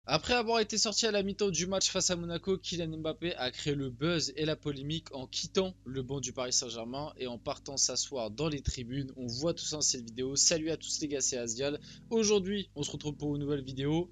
Après avoir été sorti à la mi-temps du match face à Monaco, Kylian Mbappé a créé le buzz et la polémique en quittant le banc du Paris Saint-Germain et en partant s'asseoir dans les tribunes. On voit tout ça dans cette vidéo. Salut à tous les gars, c'est Asdial. Aujourd'hui, on se retrouve pour une nouvelle vidéo.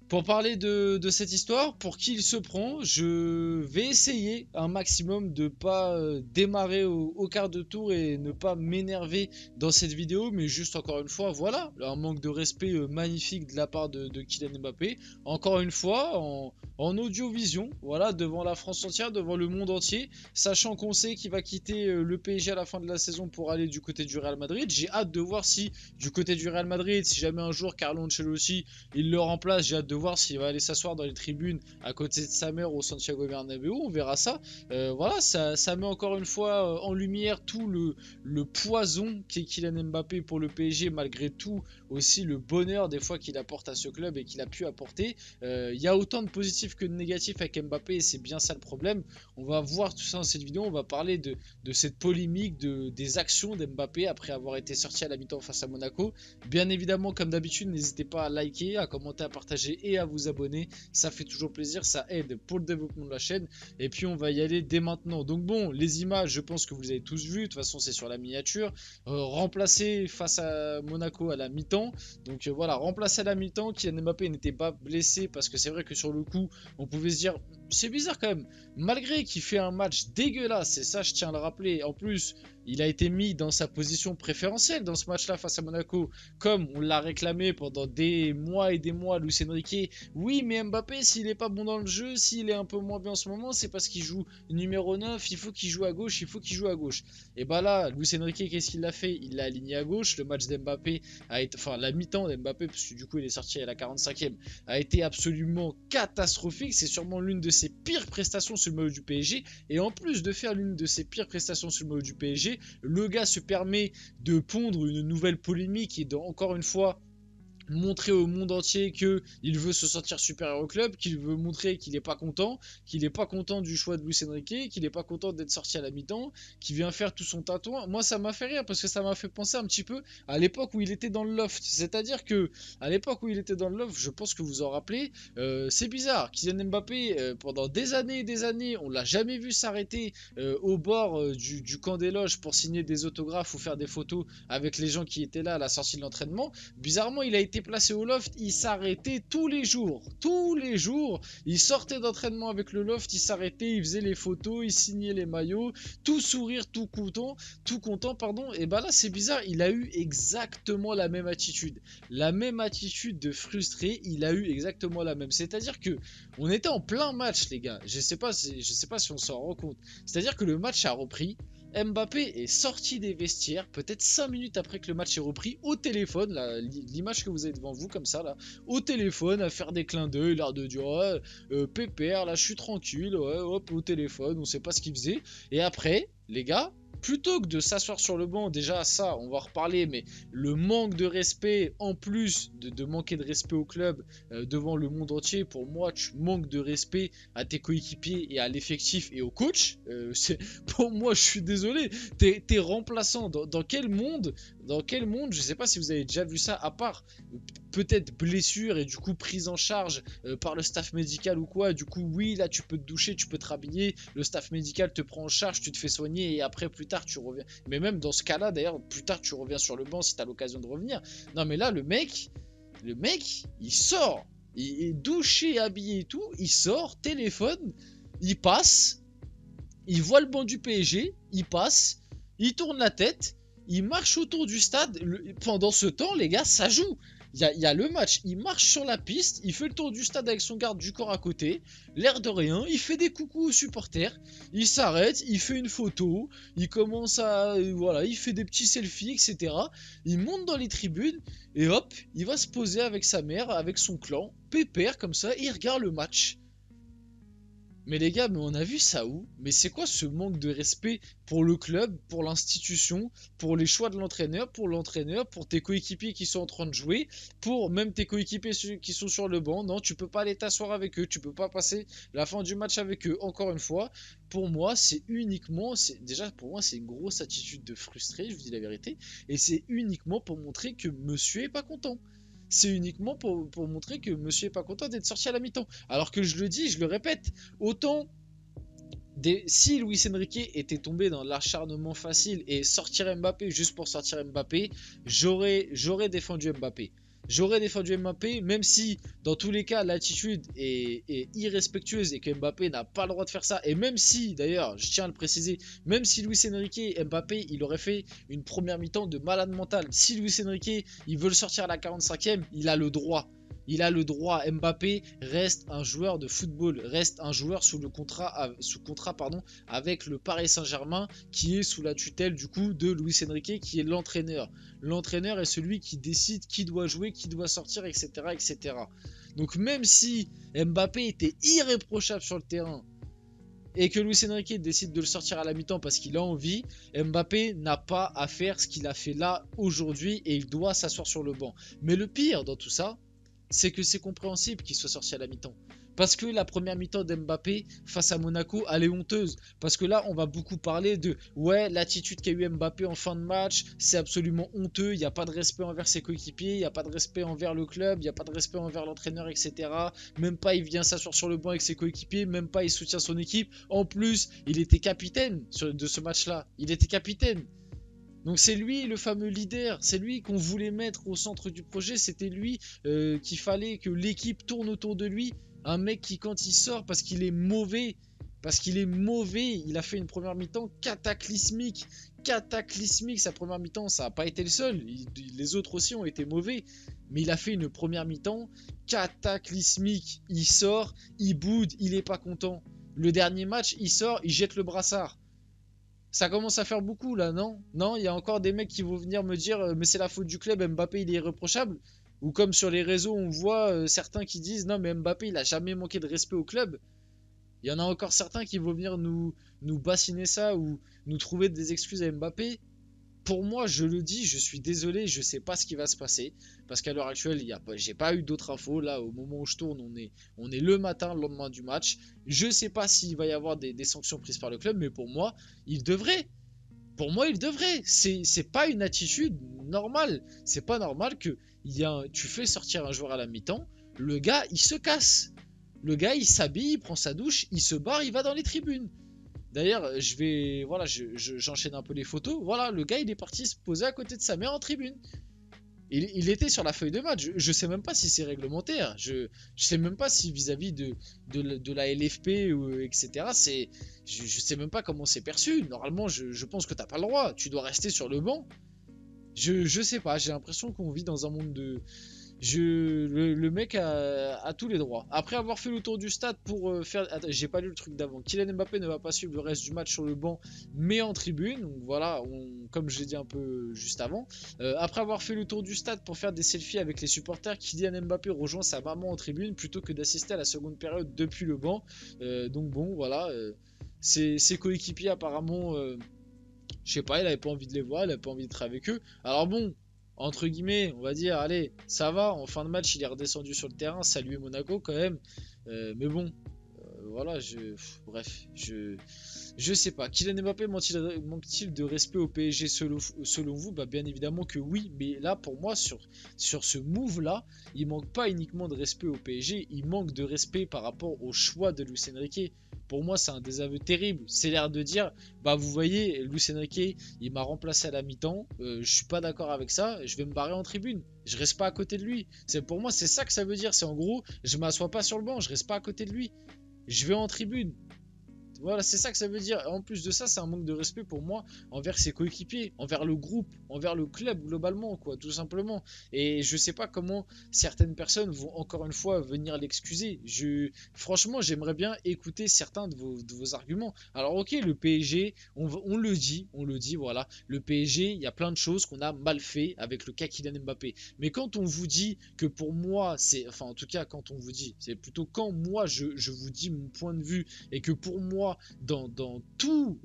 Pour parler de cette histoire, pour qui il se prend, je vais essayer un maximum de pas démarrer au quart de tour et ne pas m'énerver dans cette vidéo, mais juste encore une fois, voilà, un manque de respect magnifique de la part de Kylian Mbappé. Encore une fois, en audiovision, voilà, devant la France entière, devant le monde entier, sachant qu'on sait qu'il va quitter le PSG à la fin de la saison pour aller du côté du Real Madrid. J'ai hâte de voir si du côté du Real Madrid, si jamais un jour Carlo Ancelotti il le remplace, j'ai hâte de voir s'il va aller s'asseoir dans les tribunes à côté de sa mère au Santiago Bernabéu, on verra ça. Voilà, ça met encore une fois en lumière tout le poison qu'est Kylian Mbappé pour le PSG, malgré tout aussi le bonheur des fois qu'il apporte à ce club et qu'il a pu apporter. Il y a autant de positifs que de négatifs avec Mbappé et c'est bien ça le problème. On va voir tout ça dans cette vidéo, on va parler de cette polémique, des actions d'Mbappé après avoir été sorti à la mi-temps face à Monaco. Bien évidemment, comme d'habitude, n'hésitez pas à liker, à commenter, à partager et à vous abonner. Ça fait toujours plaisir, ça aide pour le développement de la chaîne. Et puis, on va y aller dès maintenant. Donc bon, les images, je pense que vous les avez tous vues. De toute façon, c'est sur la miniature. Remplacé face à Monaco à la mi-temps. Donc voilà, remplacé à la mi-temps. Kylian Mbappé n'était pas blessé parce que c'est vrai que sur le coup, on pouvait se dire, c'est bizarre quand même. Malgré qu'il fait un match dégueulasse, et ça, je tiens à le rappeler. En plus, il a été mis dans sa position préférentielle dans ce match-là face à Monaco, comme on l'a réclamé pendant des mois et des mois, Luis Enrique. Oui, mais Mbappé, s'il est pas bon dans le jeu, s'il est un peu moins bien en ce moment, c'est parce qu'il joue numéro 9, il faut qu'il joue à gauche, il faut qu'il joue à gauche. Et bah là, Luis Enrique, qu'est-ce qu'il a fait? Il l'a aligné à gauche. Le match d'Mbappé a été, enfin, la mi-temps d'Mbappé, parce que du coup, il est sorti à la 45e, a été absolument catastrophique. C'est sûrement l'une de ses pires prestations sur le maillot du PSG. Et en plus de faire l'une de ses pires prestations sur le maillot du PSG, le gars se permet de pondre une nouvelle polémique et encore une fois montrer au monde entier qu'il veut se sentir supérieur au club, qu'il veut montrer qu'il n'est pas content du choix de Luis Enrique, qu'il n'est pas content d'être sorti à la mi-temps, qu'il vient faire tout son tatouage. Moi, ça m'a fait rire parce que ça m'a fait penser un petit peu à l'époque où il était dans le loft. C'est-à-dire que à l'époque où il était dans le loft, je pense que vous en rappelez, c'est bizarre. Kylian Mbappé, pendant des années et des années, on l'a jamais vu s'arrêter au bord du camp des loges pour signer des autographes ou faire des photos avec les gens qui étaient là à la sortie de l'entraînement. Bizarrement, il a été placé au loft, il s'arrêtait tous les jours. Tous les jours, il sortait d'entraînement avec le loft, il s'arrêtait, il faisait les photos, il signait les maillots, tout sourire, tout content, pardon. Et bah là, c'est bizarre, il a eu exactement la même attitude. La même attitude de frustré, il a eu exactement la même. C'est-à-dire que on était en plein match, les gars. Je sais pas si on s'en rend compte. C'est-à-dire que le match a repris. Mbappé est sorti des vestiaires peut-être 5 minutes après que le match est repris au téléphone, l'image que vous avez devant vous comme ça là, au téléphone à faire des clins d'œil, l'air de dire ouais, pépère, là je suis tranquille, ouais, hop au téléphone, on sait pas ce qu'il faisait. Et après, les gars, plutôt que de s'asseoir sur le banc, déjà ça, on va en reparler, mais le manque de respect, en plus de manquer de respect au club devant le monde entier, pour moi, tu manques de respect à tes coéquipiers et à l'effectif et au coach. Pour moi, je suis désolé, t'es remplaçant. Dans quel monde, je sais pas si vous avez déjà vu ça, à part peut-être blessure et du coup prise en charge par le staff médical ou quoi. Du coup, oui, là tu peux te doucher, tu peux te rhabiller, le staff médical te prend en charge, tu te fais soigner et après plus tard tu reviens. Mais même dans ce cas-là, d'ailleurs, plus tard tu reviens sur le banc si t'as l'occasion de revenir. Non, mais là, le mec, il sort, il est douché, habillé et tout, il sort, téléphone, il passe, il voit le banc du PSG, il passe, il tourne la tête, il marche autour du stade. Pendant ce temps, les gars, ça joue. Il y a le match, il marche sur la piste, il fait le tour du stade avec son garde du corps à côté, l'air de rien, il fait des coucous aux supporters, il s'arrête, il fait une photo, il commence à, voilà, il fait des petits selfies, etc. Il monte dans les tribunes et hop, il va se poser avec sa mère, avec son clan, pépère comme ça, et il regarde le match. Mais les gars, mais on a vu ça où? Mais c'est quoi ce manque de respect pour le club, pour l'institution, pour les choix de l'entraîneur, pour tes coéquipiers qui sont en train de jouer, pour même tes coéquipiers qui sont sur le banc? Non, tu peux pas aller t'asseoir avec eux, tu peux pas passer la fin du match avec eux. Encore une fois, pour moi, déjà pour moi, c'est une grosse attitude de frustré, je vous dis la vérité, et c'est uniquement pour montrer que monsieur est pas content. c'est uniquement pour montrer que monsieur est pas content d'être sorti à la mi-temps. Alors que je le dis, je le répète, autant si Luis Enrique était tombé dans l'acharnement facile et sortir Mbappé juste pour sortir Mbappé, j'aurais défendu Mbappé. J'aurais défendu Mbappé, même si dans tous les cas l'attitude est irrespectueuse et que Mbappé n'a pas le droit de faire ça. Et même si, d'ailleurs, je tiens à le préciser, même si Luis Enrique et Mbappé, il aurait fait une première mi-temps de malade mental. Si Luis Enrique, il veut le sortir à la 45e, il a le droit. Il a le droit. Mbappé reste un joueur de football, reste un joueur sous contrat avec le Paris Saint-Germain, qui est sous la tutelle du coup de Luis Enrique, qui est l'entraîneur. L'entraîneur est celui qui décide qui doit jouer, qui doit sortir, etc., etc. Donc même si Mbappé était irréprochable sur le terrain et que Luis Enrique décide de le sortir à la mi-temps parce qu'il a envie, Mbappé n'a pas à faire ce qu'il a fait là aujourd'hui et il doit s'asseoir sur le banc. Mais le pire dans tout ça, c'est que c'est compréhensible qu'il soit sorti à la mi-temps. Parce que la première mi-temps d'Mbappé face à Monaco, elle est honteuse. Parce que là, on va beaucoup parler de ouais, l'attitude qu'a eu Mbappé en fin de match, c'est absolument honteux. Il n'y a pas de respect envers ses coéquipiers, il n'y a pas de respect envers le club, il n'y a pas de respect envers l'entraîneur, etc. Même pas il vient s'asseoir sur le banc avec ses coéquipiers, même pas il soutient son équipe. En plus, il était capitaine de ce match-là. Il était capitaine. Donc c'est lui le fameux leader, c'est lui qu'on voulait mettre au centre du projet, c'était lui qu'il fallait que l'équipe tourne autour de lui. Un mec qui quand il sort parce qu'il est mauvais, il a fait une première mi-temps cataclysmique, sa première mi-temps, ça n'a pas été le seul, les autres aussi ont été mauvais, mais il a fait une première mi-temps cataclysmique, il sort, il boude, il est pas content. Le dernier match, il sort, il jette le brassard. Ça commence à faire beaucoup là, non? Non, il y a encore des mecs qui vont venir me dire mais c'est la faute du club, Mbappé il est irréprochable. Ou comme sur les réseaux on voit certains qui disent non mais Mbappé il a jamais manqué de respect au club. Il y en a encore certains qui vont venir nous bassiner ça ou nous trouver des excuses à Mbappé. Pour moi, je le dis, je suis désolé, je sais pas ce qui va se passer. Parce qu'à l'heure actuelle, j'ai pas eu d'autres infos. Là, au moment où je tourne, on est le matin, le lendemain du match. Je sais pas s'il va y avoir des sanctions prises par le club, mais pour moi, il devrait. Pour moi, il devrait. C'est pas une attitude normale. C'est pas normal que tu fais sortir un joueur à la mi-temps. Le gars, il se casse. Le gars, il s'habille, il prend sa douche, il se barre, il va dans les tribunes. D'ailleurs, j'enchaîne un peu les photos. Voilà, le gars, il est parti se poser à côté de sa mère en tribune. Il était sur la feuille de match. Je sais même pas si c'est réglementaire. Je sais même pas si vis-à-vis de la LFP, etc. Je sais même pas comment c'est perçu. Normalement, je pense que t'as pas le droit. Tu dois rester sur le banc. Je sais pas. J'ai l'impression qu'on vit dans un monde de... Le mec a tous les droits. Après avoir fait le tour du stade pour faire... Attends, j'ai pas lu le truc d'avant. Kylian Mbappé ne va pas suivre le reste du match sur le banc, mais en tribune. Donc voilà, comme je l'ai dit un peu juste avant. Après avoir fait le tour du stade pour faire des selfies avec les supporters, Kylian Mbappé rejoint sa maman en tribune plutôt que d'assister à la seconde période depuis le banc. Donc bon, voilà. Ses coéquipiers apparemment... je sais pas, il avait pas envie de les voir, il avait pas envie d'être avec eux. Alors bon, entre guillemets, on va dire, allez, ça va, en fin de match, il est redescendu sur le terrain, saluer Monaco quand même. Mais bon, voilà, bref, je sais pas. Kylian Mbappé manque-t-il de respect au PSG selon vous? Bah bien évidemment que oui, mais là pour moi sur ce move là, il manque pas uniquement de respect au PSG, il manque de respect par rapport au choix de Luis Enrique. Pour moi, c'est un désaveu terrible. C'est l'air de dire, bah vous voyez, Luis Enrique, il m'a remplacé à la mi-temps. Je suis pas d'accord avec ça. Je vais me barrer en tribune. Je reste pas à côté de lui. Pour moi, c'est ça que ça veut dire. C'est en gros, je m'assois pas sur le banc. Je reste pas à côté de lui. Je vais en tribune. Voilà, c'est ça que ça veut dire. En plus de ça, c'est un manque de respect pour moi envers ses coéquipiers, envers le groupe, envers le club globalement, quoi, tout simplement. Et je sais pas comment certaines personnes vont encore une fois venir l'excuser. Franchement, j'aimerais bien écouter certains de vos arguments. Alors, ok, le PSG, on le dit, voilà. Le PSG, il y a plein de choses qu'on a mal fait avec le cas Kylian Mbappé. Mais quand on vous dit que pour moi, enfin, en tout cas, quand on vous dit, c'est plutôt quand moi je vous dis mon point de vue et que pour moi, dans tous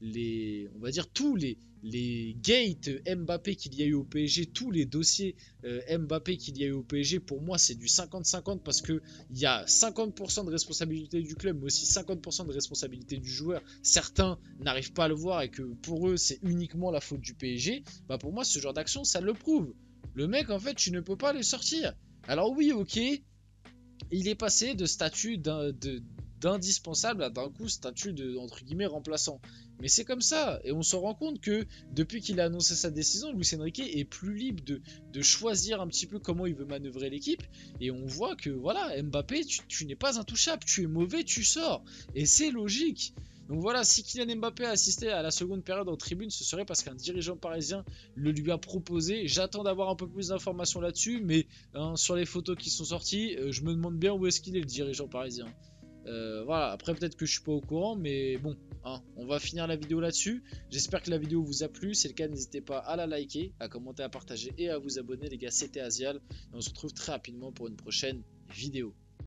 on va dire tous les gates Mbappé qu'il y a eu au PSG, tous les dossiers Mbappé qu'il y a eu au PSG, pour moi c'est du 50-50 parce que il y a 50% de responsabilité du club mais aussi 50% de responsabilité du joueur. Certains n'arrivent pas à le voir et que pour eux c'est uniquement la faute du PSG. Bah pour moi ce genre d'action ça le prouve. Le mec, en fait, tu ne peux pas le sortir. Alors oui, ok, il est passé de statut d'indispensable à d'un coup statut de entre guillemets remplaçant. Mais c'est comme ça, et on se rend compte que depuis qu'il a annoncé sa décision, Luis Enrique est plus libre de choisir un petit peu comment il veut manœuvrer l'équipe. Et on voit que voilà, Mbappé, tu n'es pas intouchable, tu es mauvais, tu sors. Et c'est logique. Donc voilà, si Kylian Mbappé a assisté à la seconde période en tribune, ce serait parce qu'un dirigeant parisien le lui a proposé. J'attends d'avoir un peu plus d'informations là-dessus, mais hein, sur les photos qui sont sorties, je me demande bien où est-ce qu'il est le dirigeant parisien. Voilà, après peut-être que je suis pas au courant, mais bon, hein, on va finir la vidéo là-dessus. J'espère que la vidéo vous a plu. Si c'est le cas, n'hésitez pas à la liker, à commenter, à partager et à vous abonner les gars. C'était Asial et on se retrouve très rapidement pour une prochaine vidéo.